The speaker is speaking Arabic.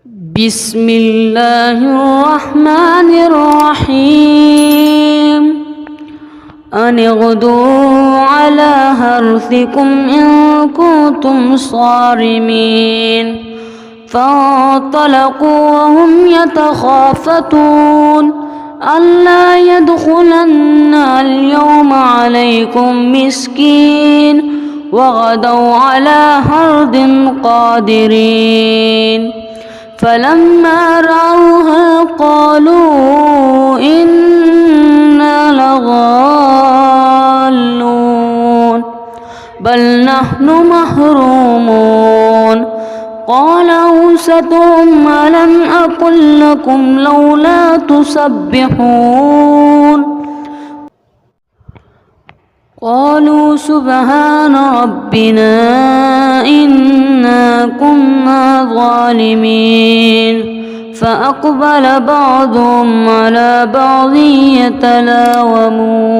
بسم الله الرحمن الرحيم أن اغدوا على حرثكم إن كنتم صارمين فانطلقوا وهم يتخافتون ألا يدخلن اليوم عليكم مسكين وغدوا على حرد قادرين فلما رأوها قالوا إنا لضالون بل نحن محرومون قال أوسطهم ألم أقل لكم لولا تسبحون قالوا سبحان ربنا إنا كنا ظالمين فأقبل بعضهم على بعض يتلاومون